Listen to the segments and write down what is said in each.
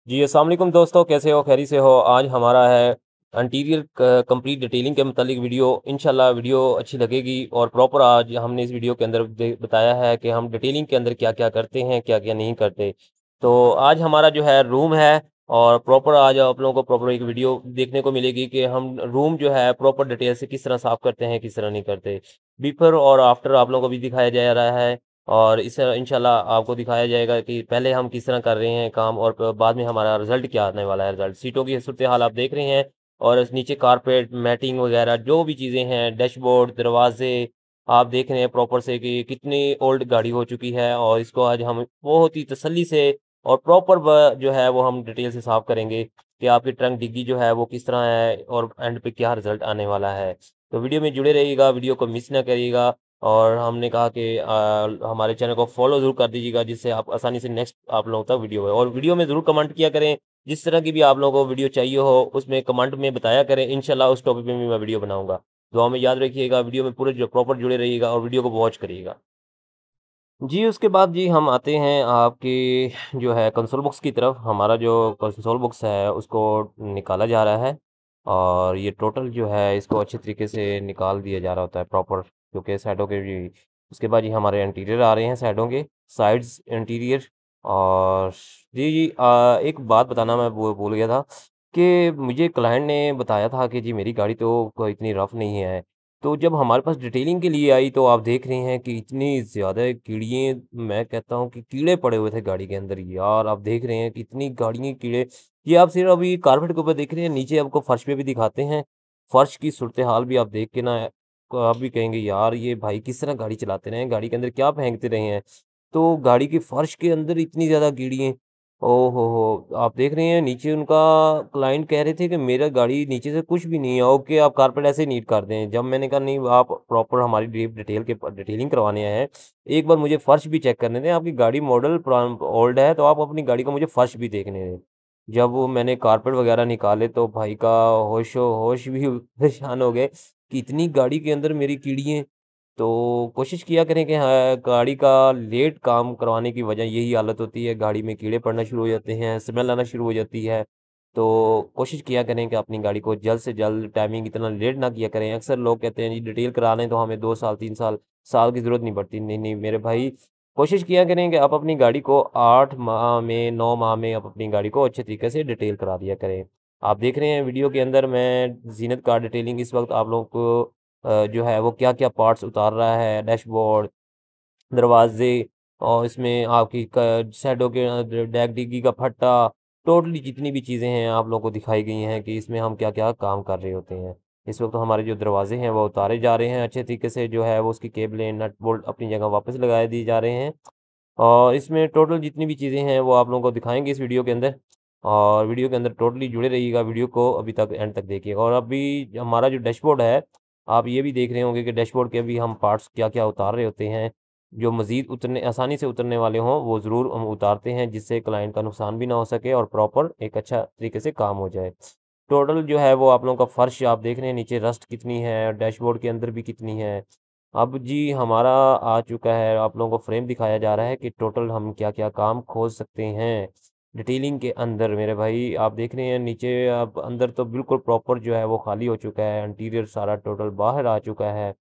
जी, अस्सलाम वालेकुम दोस्तों, कैसे हो? खैरियत से हो? आज हमारा है इंटीरियर कंप्लीट डिटेलिंग के मुतालिक वीडियो। इंशाल्लाह वीडियो अच्छी लगेगी और प्रॉपर आज हमने इस वीडियो के अंदर बताया है कि हम डिटेलिंग के अंदर क्या-क्या करते हैं, क्या-क्या नहीं करते। तो आज हमारा जो है रूम है और प्रॉपर आज आप लोगों को प्रॉपर एक वीडियो देखने को मिलेगी कि हम रूम जो है प्रॉपर डिटेल से किस तरह साफ़ करते हैं, किस तरह नहीं करते। बिफोर और आफ्टर आप लोगों को भी दिखाया जा रहा है। और इस इंशाल्लाह आपको दिखाया जाएगा कि पहले हम किस तरह कर रहे हैं काम और बाद में हमारा रिज़ल्ट क्या आने वाला है रिज़ल्ट। सीटों की सूरत-ए-हाल आप देख रहे हैं और इस नीचे कारपेट, मैटिंग वगैरह जो भी चीज़ें हैं, डैशबोर्ड, दरवाज़े आप देख रहे हैं प्रॉपर से कि कितनी ओल्ड गाड़ी हो चुकी है और इसको आज हम बहुत ही तसल्ली से और प्रॉपर जो है वो हम डिटेल से साफ़ करेंगे कि आपकी ट्रंक डिग्गी जो है वो किस तरह है और एंड पे क्या रिज़ल्ट आने वाला है। तो वीडियो में जुड़े रहिएगा, वीडियो को मिस ना करिएगा। और हमने कहा कि हमारे चैनल को फॉलो ज़रूर कर दीजिएगा जिससे आप आसानी से नेक्स्ट आप लोगों तक वीडियो है और वीडियो में ज़रूर कमेंट किया करें। जिस तरह की भी आप लोगों को वीडियो चाहिए हो उसमें कमेंट में बताया करें, इंशाल्लाह उस टॉपिक पे भी मैं वीडियो बनाऊँगा। दुआ में याद रखिएगा, वीडियो में पूरे जो प्रॉपर जुड़े रहिएगा और वीडियो को वॉच करिएगा। जी, उसके बाद जी हम आते हैं आपकी जो है कंसोल बॉक्स की तरफ। हमारा जो कंसोल बॉक्स है उसको निकाला जा रहा है और ये टोटल जो है इसको अच्छे तरीके से निकाल दिया जा रहा होता है प्रॉपर, क्योंकि साइडों के भी उसके बाद ये हमारे इंटीरियर आ रहे हैं साइडों के, साइड्स इंटीरियर। और जी, एक बात बताना मैं भूल गया था कि मुझे क्लाइंट ने बताया था कि जी मेरी गाड़ी तो कोई इतनी रफ़ नहीं है। तो जब हमारे पास डिटेलिंग के लिए आई तो आप देख रहे हैं कि इतनी ज़्यादा कीड़िए, मैं कहता हूँ कि कीड़े पड़े हुए थे गाड़ी के अंदर यार। आप देख रहे हैं कि इतनी गाड़ियाँ कीड़े, ये आप सिर्फ अभी कारपेट के ऊपर देख रहे हैं, नीचे आपको फर्श पे भी दिखाते हैं। फर्श की सूरत-ए-हाल भी आप देख के ना को आप भी कहेंगे यार ये भाई किस तरह गाड़ी चलाते रहे हैं, गाड़ी के अंदर क्या फेंकते रहे हैं। तो गाड़ी की फर्श के अंदर इतनी ज़्यादा कीड़िए, ओह हो! आप देख रहे हैं नीचे उनका क्लाइंट कह रहे थे कि मेरा गाड़ी नीचे से कुछ भी नहीं है, ओके आप कारपेट ऐसे ही नीट कर दें। जब मैंने कहा नहीं आप प्रॉपर हमारी डीप डिटेलिंग करवाने आए हैं, एक बार मुझे फर्श भी चेक करने दें, आपकी गाड़ी मॉडल ओल्ड है तो आप अपनी गाड़ी का मुझे फर्श भी देखने दें। जब वो मैंने कारपेट वगैरह निकाले तो भाई का होश-ओ-होश भी परेशान हो गए कि इतनी गाड़ी के अंदर मेरी कीड़ियाँ। तो कोशिश किया करें कि हाँ, गाड़ी का लेट काम करवाने की वजह यही हालत होती है, गाड़ी में कीड़े पड़ना शुरू हो जाते हैं, स्मेल आना शुरू हो जाती है। तो कोशिश किया करें कि अपनी गाड़ी को जल्द से जल्द, टाइमिंग इतना लेट ना किया करें। अक्सर लोग कहते हैं जी डिटेल करा लें तो हमें 2 साल, 3 साल, साल की ज़रूरत नहीं पड़ती। नहीं, नहीं मेरे भाई, कोशिश किया करें कि आप अपनी गाड़ी को 8 माह में, 9 माह में आप अपनी गाड़ी को अच्छे तरीके से डिटेल करा दिया करें। आप देख रहे हैं वीडियो के अंदर मैं ज़ीनत कार डिटेलिंग इस वक़्त आप लोगों को जो है वो क्या-क्या पार्ट्स उतार रहा है, डैशबोर्ड, दरवाज़े और इसमें आपकी क साइडों के डैक डिग्गी का फट्टा, टोटली जितनी भी चीज़ें हैं आप लोगों को दिखाई गई हैं कि इसमें हम क्या-क्या काम कर रहे होते हैं। इस वक़्त हमारे जो दरवाज़े हैं वो उतारे जा रहे हैं अच्छे तरीके से, जो है वो उसकी केबलें, नट बोल्ट अपनी जगह वापस लगा दिए जा रहे हैं। और इसमें टोटल जितनी भी चीज़ें हैं वो आप लोगों को दिखाएँगे इस वीडियो के अंदर। और वीडियो के अंदर टोटली जुड़े रहिएगा, वीडियो को अभी तक एंड तक देखिएगा। और अभी हमारा जो डैशबोर्ड है, आप ये भी देख रहे होंगे कि डैशबोर्ड के भी हम पार्ट्स क्या-क्या उतार रहे होते हैं। जो मज़ीद उतरने आसानी से उतरने वाले हों वो ज़रूर हम उतारते हैं जिससे क्लाइंट का नुकसान भी ना हो सके और प्रॉपर एक अच्छा तरीके से काम हो जाए। टोटल जो है वो आप लोगों का फर्श आप देख रहे हैं नीचे रस्ट कितनी है, डैशबोर्ड के अंदर भी कितनी है। अब जी हमारा आ चुका है, आप लोगों को फ्रेम दिखाया जा रहा है कि टोटल हम क्या-क्या काम खोज सकते हैं। डिटेलिंग के अंदर मेरे भाई आप देख रहे हैं नीचे, अब अंदर तो बिल्कुल प्रॉपर जो है वो खाली हो चुका है, इंटीरियर सारा टोटल बाहर आ चुका है।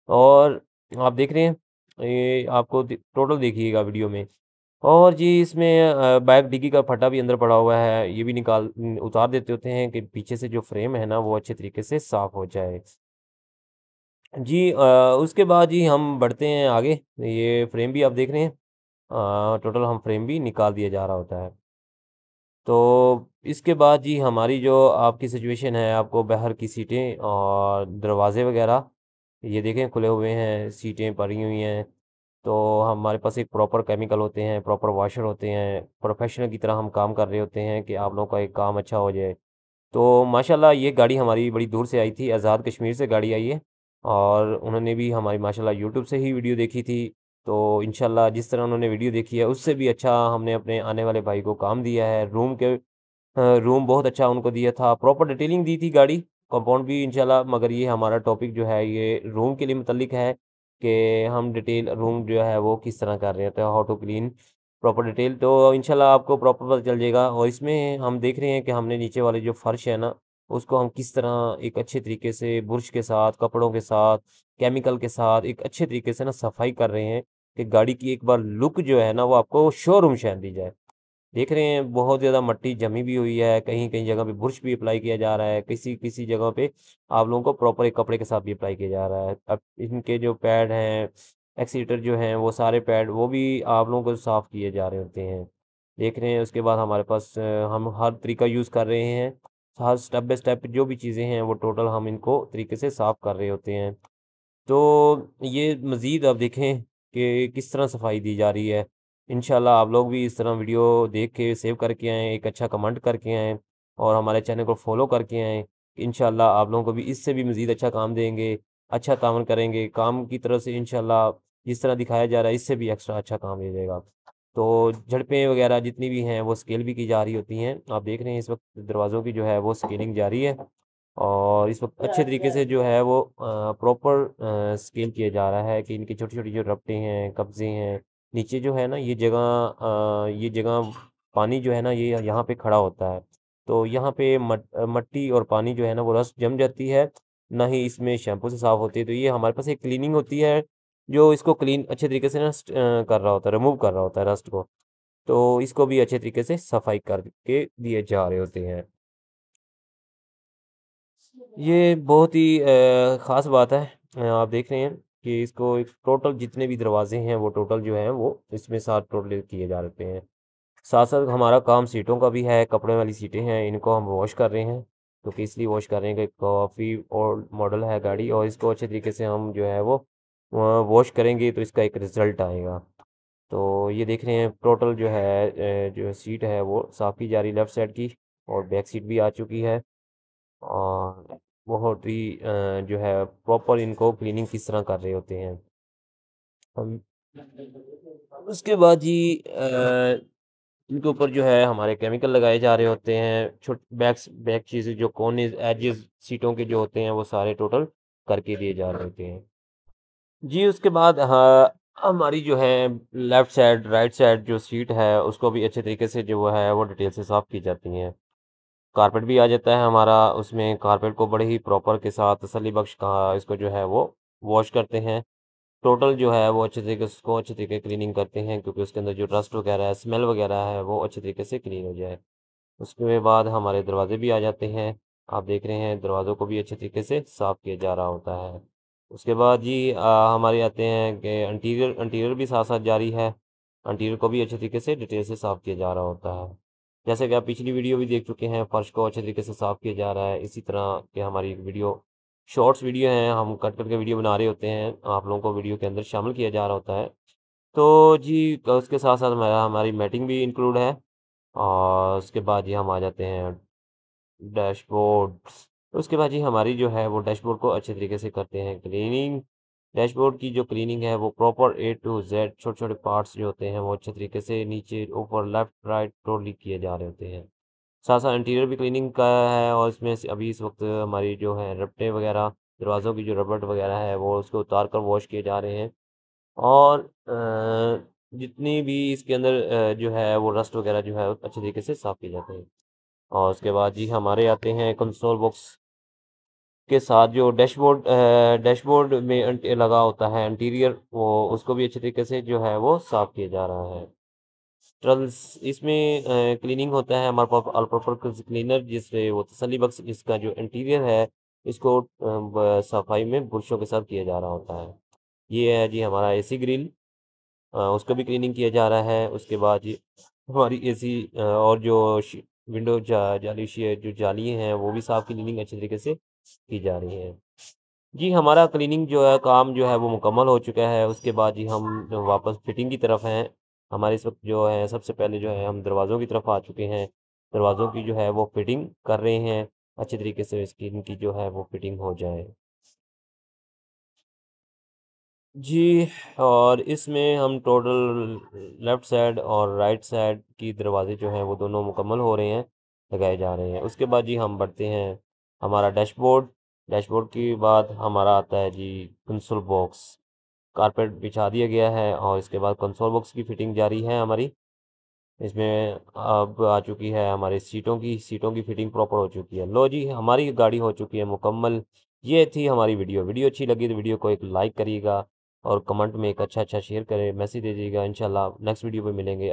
और आप देख रहे हैं, ये आपको टोटल देखिएगा वीडियो में। और जी इसमें बैक डिग्गी का फटा भी अंदर पड़ा हुआ है, ये भी उतार देते होते हैं कि पीछे से जो फ्रेम है ना वो अच्छे तरीके से साफ़ हो जाए। जी उसके बाद जी हम बढ़ते हैं आगे, ये फ्रेम भी आप देख रहे हैं, टोटल हम फ्रेम भी निकाल दिया जा रहा होता है। तो इसके बाद जी हमारी जो आपकी सिचुएशन है, आपको बाहर की सीटें और दरवाज़े वग़ैरह ये देखें खुले हुए हैं, सीटें पड़ी हुई हैं। तो हमारे पास एक प्रॉपर केमिकल होते हैं, प्रॉपर वॉशर होते हैं, प्रोफ़ेशनल की तरह हम काम कर रहे होते हैं कि आप लोगों का एक काम अच्छा हो जाए। तो माशाल्लाह ये गाड़ी हमारी बड़ी दूर से आई थी, आज़ाद कश्मीर से गाड़ी आई है और उन्होंने भी हमारी माशाल्लाह यूट्यूब से ही वीडियो देखी थी। तो इंशाल्लाह जिस तरह उन्होंने वीडियो देखी है, उससे भी अच्छा हमने अपने आने वाले भाई को काम दिया है। रूम बहुत अच्छा उनको दिया था, प्रॉपर डिटेलिंग दी थी गाड़ी, कंपाउंड भी इंशाल्लाह। मगर ये हमारा टॉपिक जो है ये रूम के लिए मुतल्लिक है कि हम डिटेल रूम जो है वो किस तरह कर रहे होते हैं, how to clean proper detail, तो इंशाल्लाह आपको प्रॉपर पता चल जाएगा। और इसमें हम देख रहे हैं कि हमने नीचे वाले जो फ़र्श है ना, उसको हम किस तरह एक अच्छे तरीके से बुरश के साथ, कपड़ों के साथ, केमिकल के साथ एक अच्छे तरीके से ना सफाई कर रहे हैं कि गाड़ी की एक बार लुक जो है ना, वो आपको शोरूम शैन दी जाए। देख रहे हैं बहुत ज़्यादा मट्टी जमी भी हुई है, कहीं-कहीं जगह पे बुरश भी अप्लाई किया जा रहा है, किसी-किसी जगह पे आप लोगों को प्रॉपर एक कपड़े के साथ भी अप्लाई किया जा रहा है। अब इनके जो पैड हैं, एक्सीटर जो हैं, वो सारे पैड वो भी आप लोगों को साफ़ किए जा रहे होते हैं। देख रहे हैं उसके बाद हमारे पास हम हर तरीका यूज़ कर रहे हैं। हर स्टेप बाय स्टेप जो भी चीज़ें हैं, वो टोटल हम इनको तरीके से साफ़ कर रहे होते हैं। तो ये मज़ीद आप देखें कि किस तरह सफाई दी जा रही है। इंशाल्लाह आप लोग भी इस तरह वीडियो देख के सेव करके आएँ, एक अच्छा कमेंट करके आएँ और हमारे चैनल को फ़ॉलो करके आएँ। इंशाल्लाह आप लोगों को भी इससे भी मज़ीद अच्छा काम देंगे, अच्छा तावन करेंगे। काम की तरफ से इंशाल्लाह जिस तरह दिखाया जा रहा है, इससे भी एक्स्ट्रा अच्छा काम मिल जाएगा। तो झड़पें वगैरह जितनी भी हैं, वो स्केल भी की जा रही होती हैं। आप देख रहे हैं इस वक़्त दरवाज़ों की जो है वो स्केलिंग जारी है। और इस वक़्त अच्छे तरीके से जो है वो प्रॉपर स्केल किया जा रहा है कि इनकी छोटी-छोटी जो रपटें हैं, कब्ज़े हैं, नीचे जो है ना ये जगह पानी जो है ना ये यहाँ पे खड़ा होता है। तो यहाँ पे मट्टी और पानी जो है ना वो रस्ट जम जाती है, ना ही इसमें शैम्पू से साफ़ होती है। तो ये हमारे पास एक क्लीनिंग होती है, जो इसको क्लीन अच्छे तरीके से ना कर रहा होता है, रिमूव कर रहा होता है रस्ट को। तो इसको भी अच्छे तरीके से सफाई करके दिए जा रहे होते हैं। ये बहुत ही ख़ास बात है। आप देख रहे हैं कि इसको एक टोटल जितने भी दरवाज़े हैं वो टोटल जो हैं वो इसमें साथ टोटल किए जा रहे हैं। साथ-साथ हमारा काम सीटों का भी है, कपड़े वाली सीटें हैं इनको हम वॉश कर रहे हैं। क्योंकि इसलिए वॉश कर रहे हैं कि काफ़ी ओल्ड मॉडल है गाड़ी और इसको अच्छे तरीके से हम जो है वो वॉश करेंगे तो इसका एक रिज़ल्ट आएगा। तो ये देख रहे हैं टोटल जो सीट है वो साफ़ की जा रही है लेफ़्ट साइड की और बैक सीट भी आ चुकी है। और बहुत ही जो है प्रॉपर इनको क्लीनिंग किस तरह कर रहे होते हैं हम। उसके बाद जी इनके ऊपर जो है हमारे केमिकल लगाए जा रहे होते हैं। बैक चीज़ें जो कोने एजेस सीटों के जो होते हैं वो सारे टोटल करके दिए जा रहे होते हैं। जी, उसके बाद हाँ, हमारी जो है लेफ़्ट साइड, राइट साइड जो सीट है उसको भी अच्छे तरीके से जो है वो डिटेल से साफ़ की जाती हैं। कारपेट भी आ जाता है हमारा, उसमें कारपेट को बड़े ही प्रॉपर के साथ तसल्ली बख्श का इसको जो है वो वॉश करते हैं। टोटल जो है वो अच्छे तरीके से उसको अच्छे तरीके क्लीनिंग करते हैं क्योंकि उसके अंदर जो डस्ट वगैरह है, स्मेल वगैरह है, वो अच्छे तरीके से क्लीन हो जाए। उसके बाद हमारे दरवाज़े भी आ जाते हैं। आप देख रहे हैं दरवाज़ों को भी अच्छे तरीके से साफ़ किया जा रहा होता है। उसके बाद जी हमारे आते हैं कि इंटीरियर भी साथ-साथ जारी है। इंटीरियर को भी अच्छे तरीके से डिटेल से साफ़ किया जा रहा होता है। जैसे कि आप पिछली वीडियो भी देख चुके हैं, फर्श को अच्छे तरीके से साफ़ किया जा रहा है। इसी तरह की हमारी एक वीडियो शॉर्ट्स वीडियो हैं, हम कट करके वीडियो बना रहे होते हैं, आप लोगों को वीडियो के अंदर शामिल किया जा रहा होता है। तो जी उसके साथ-साथ हमारी मैटिंग भी इंक्लूड है और उसके बाद ये हम आ जाते हैं डैशबोर्ड। उसके बाद जी हमारी जो है वो डैशबोर्ड को अच्छे तरीके से करते हैं क्लीनिंग। डैशबोर्ड की जो क्लीनिंग है वो प्रॉपर ए टू ज़ेड छोटे-छोटे पार्ट्स जो होते हैं वो अच्छे तरीके से नीचे, ऊपर, लेफ्ट, राइट टोटली किए जा रहे होते हैं। साथ-साथ इंटीरियर भी क्लीनिंग का है और इसमें से अभी इस वक़्त हमारी जो है रपटे वगैरह, दरवाज़ों की जो रबड़ वगैरह है वो उसको उतार कर वॉश किए जा रहे हैं। और जितनी भी इसके अंदर जो है वो रस्ट वगैरह जो है अच्छे तरीके से साफ़ किए जाते हैं। और उसके बाद जी हमारे आते हैं कंसोल बॉक्स के साथ जो डैशबोर्ड में लगा होता है इंटीरियर, वो उसको भी अच्छे तरीके से जो है वो साफ़ किया जा रहा है। ट्रल्स इसमें क्लीनिंग होता है हमारे पास ऑल पर्पस क्लीनर जिससे वो तसल्ली बख्श इसका जो इंटीरियर है इसको सफाई में बुरशों के साथ किया जा रहा होता है। ये है जी हमारा एसी ग्रिल, उसका भी क्लीनिंग किया जा रहा है। उसके बाद ये हमारी एसी और जो विंडो जाली जो जाली हैं वो भी साफ़ क्लीनिंग अच्छे तरीके से की जा रही है। जी हमारा क्लीनिंग जो है काम जो है वो मुकम्मल हो चुका है। उसके बाद जी हम वापस फिटिंग की तरफ हैं। हमारे इस वक्त जो है सबसे पहले जो है हम दरवाज़ों की तरफ आ चुके हैं। दरवाज़ों की जो है वो फिटिंग कर रहे हैं अच्छे तरीके से इसकी इनकी जो है वो फिटिंग हो जाए। जी, और इसमें हम टोटल लेफ़्ट साइड और राइट साइड की दरवाज़े जो हैं वो दोनों मुकम्मल हो रहे हैं, लगाए जा रहे हैं। उसके बाद जी हम बढ़ते हैं हमारा डैशबोर्ड, डैशबोर्ड के बाद हमारा आता है जी कंसोल बॉक्स। कारपेट बिछा दिया गया है और इसके बाद कंसोल बॉक्स की फिटिंग जारी है हमारी। इसमें अब आ चुकी है हमारी सीटों की फिटिंग प्रॉपर हो चुकी है। लो जी, हमारी गाड़ी हो चुकी है मुकम्मल। ये थी हमारी वीडियो। वीडियो अच्छी लगी तो वीडियो को एक लाइक करिएगा और कमेंट में एक अच्छा शेयर करें, मैसेज दीजिएगा। इंशाल्लाह नेक्स्ट वीडियो पे मिलेंगे।